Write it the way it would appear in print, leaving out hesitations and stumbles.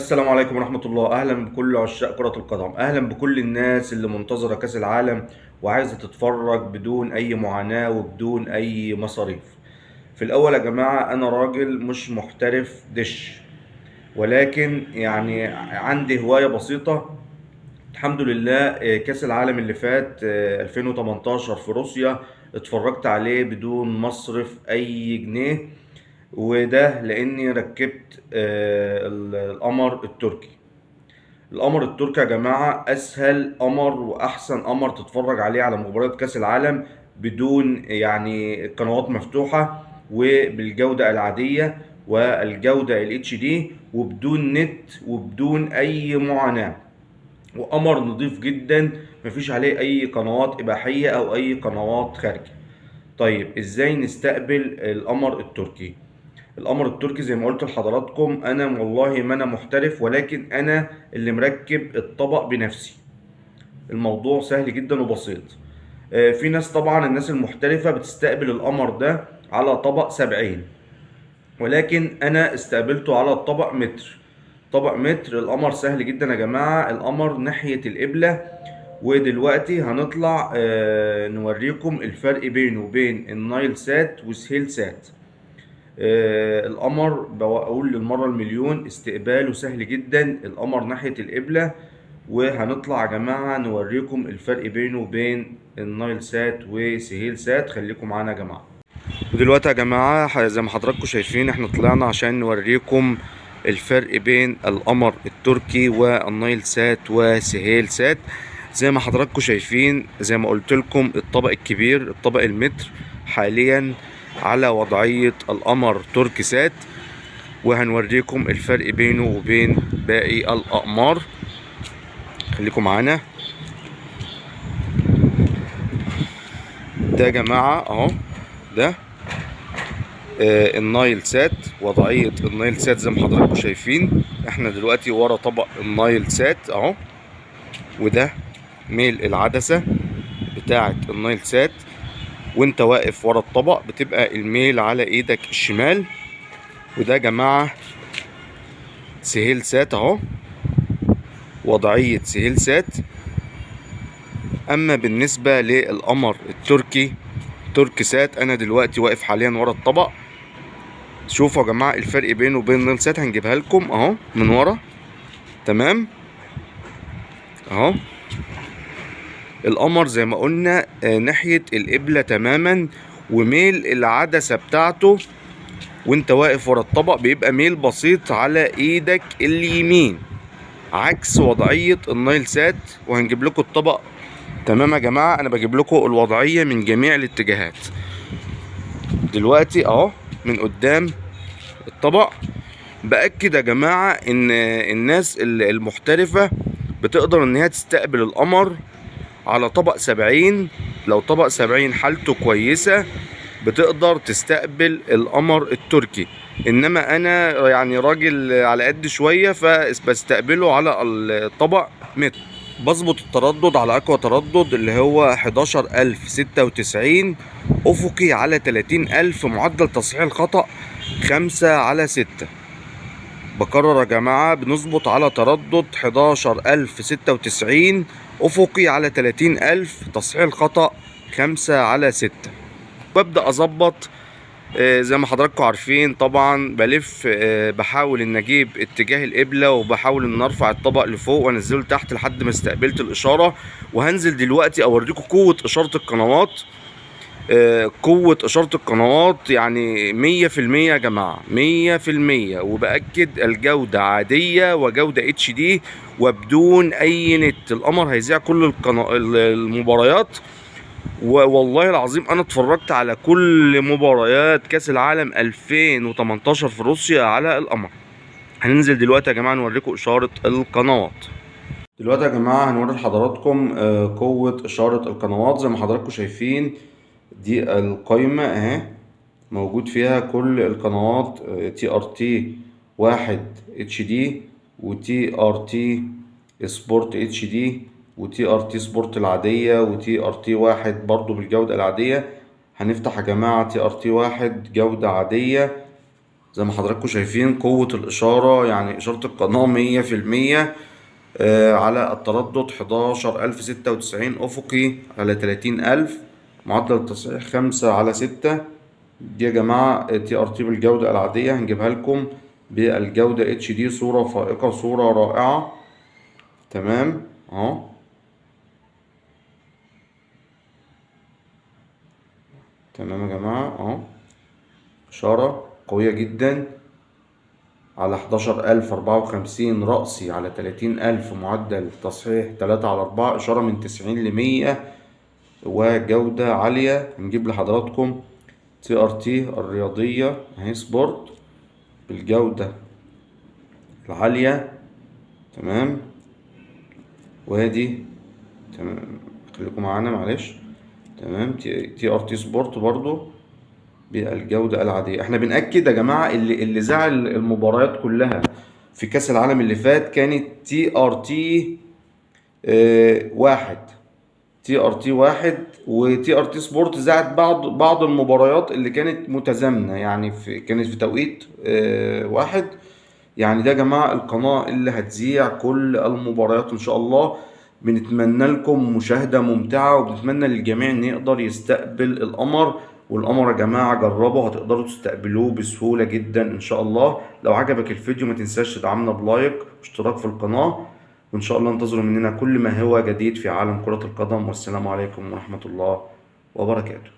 السلام عليكم ورحمة الله. أهلا بكل عشاق كرة القدم، أهلا بكل الناس اللي منتظرة كأس العالم وعايزة تتفرج بدون أي معاناة وبدون أي مصاريف. في الأول يا جماعة، أنا راجل مش محترف دش، ولكن يعني عندي هواية بسيطة. الحمد لله. كأس العالم اللي فات 2018 في روسيا اتفرجت عليه بدون مصرف أي جنيه، وده لأني ركبت القمر التركي. القمر التركي يا جماعة أسهل قمر وأحسن قمر تتفرج عليه على مباريات كأس العالم بدون يعني قنوات مفتوحة وبالجودة العادية والجودة ال HD وبدون نت وبدون أي معاناة، وقمر نضيف جدا مفيش عليه أي قنوات إباحية أو أي قنوات خارجة. طيب إزاي نستقبل القمر التركي؟ القمر التركي زي ما قلت لحضراتكم، انا والله ما انا محترف، ولكن انا اللي مركب الطبق بنفسي. الموضوع سهل جدا وبسيط. في ناس طبعا الناس المحترفة بتستقبل القمر ده على طبق 70، ولكن انا استقبلته على الطبق متر. طبق متر. القمر سهل جدا يا جماعة، القمر ناحية القبلة. ودلوقتي هنطلع نوريكم الفرق بينه وبين النايل سات وسهيل سات. القمر بقول للمرة المليون استقباله سهل جدا، القمر ناحية القبلة. وهنطلع يا جماعة نوريكم الفرق بينه وبين النايل سات وسهيل سات. خليكم معانا يا جماعة. ودلوقتي يا جماعة زي ما حضراتكم شايفين احنا طلعنا عشان نوريكم الفرق بين القمر التركي والنايل سات وسهيل سات. زي ما حضراتكم شايفين، زي ما قلت لكم، الطبق الكبير الطبق المتر حاليا على وضعية القمر تركي سات، وهنوريكم الفرق بينه وبين باقي الأقمار. خليكم معانا. ده يا جماعة اهو، ده النايل سات. وضعية النايل سات زي ما حضراتكم شايفين، احنا دلوقتي ورا طبق النايل سات اهو. وده ميل العدسة بتاعة النايل سات، وانت واقف ورا الطبق بتبقى الميل على ايدك الشمال. وده يا جماعة سهيل سات اهو، وضعية سهيل سات. اما بالنسبة للقمر التركي تركي سات، انا دلوقتي واقف حاليا ورا الطبق. شوفوا يا جماعة الفرق بينه وبين نيل سات، هنجيبها لكم اهو من ورا. تمام اهو. القمر زي ما قلنا ناحية القبلة تماما، وميل العدسة بتاعته وانت واقف ورا الطبق بيبقى ميل بسيط على ايدك اليمين، عكس وضعية النايل سات. وهنجيب لكم الطبق. تمام يا جماعة، انا بجيب لكم الوضعية من جميع الاتجاهات دلوقتي اهو من قدام الطبق. بأكد يا جماعة ان الناس المحترفة بتقدر ان هي تستقبل القمر على طبق 70. لو طبق 70 حالته كويسة بتقدر تستقبل القمر التركي، انما انا يعني راجل على قد شوية فبستقبله على الطبق متر. بظبط التردد على اقوى تردد اللي هو 11096 افقي على 30000، معدل تصحيح الخطأ 5/6. بكرر يا جماعة، بنظبط على تردد 11096 افقي على 30000، تصحيح الخطأ 5/6. ببدأ اظبط زي ما حضراتكم عارفين طبعا. بلف بحاول ان اجيب اتجاه القبلة، وبحاول ان ارفع الطبق لفوق وانزله تحت لحد ما استقبلت الاشارة. وهنزل دلوقتي اوريكم قوة اشارة القنوات. قوة اشارة القنوات يعني 100% يا جماعة، 100%. وبأكد الجودة عادية وجودة HD وبدون اي نت. القمر هيذيع كل المباريات. والله العظيم انا اتفرجت على كل مباريات كاس العالم 2018 في روسيا على القمر. هننزل دلوقتي يا جماعة نوريكم اشارة القنوات. دلوقتي يا جماعة هنوري لحضراتكم قوة اشارة القنوات. زي ما حضراتكم شايفين دي القايمة اهي، موجود فيها كل القنوات. TRT 1 HD، وTRT سبورت HD، وTRT سبورت العادية، وTRT 1 برضو بالجودة العادية. هنفتح يا جماعة TRT 1 جودة عادية، زي ما حضراتكم شايفين قوة الإشارة، يعني إشارة القناة 100%. على التردد 11096 أفقي على 30000. معدل التصحيح 5/6. دي يا جماعة تي ار تي بالجودة العادية، هنجيبها لكم بالجودة اتش دي، صورة فائقة، صورة رائعة. تمام اهو. تمام يا جماعة اهو، إشارة قوية جدا على 11054 رأسي على 30000، معدل تصحيح 3/4، إشارة من 90 ل100 وجودة عالية. هنجيب لحضراتكم تي ار تي الرياضية اهي، سبورت بالجودة العالية. تمام، وادي تمام، خليكم معانا معلش. تمام، تي ار تي سبورت برضو بالجودة العادية. احنا بنأكد يا جماعة اللي زعل المباريات كلها في كأس العالم اللي فات كانت تي ار تي واحد. تي ار تي واحد وتي ار تي سبورت زعت بعض المباريات اللي كانت متزامنة، يعني كانت في توقيت واحد. يعني ده يا جماعة القناة اللي هتذيع كل المباريات إن شاء الله. بنتمنى لكم مشاهدة ممتعة، وبنتمنى للجميع إن يقدر يستقبل القمر. والقمر يا جماعة جربوا، هتقدروا تستقبلوه بسهولة جدا إن شاء الله. لو عجبك الفيديو ما تنساش تدعمنا بلايك واشتراك في القناة، وإن شاء الله انتظروا مننا كل ما هو جديد في عالم كرة القدم. والسلام عليكم ورحمة الله وبركاته.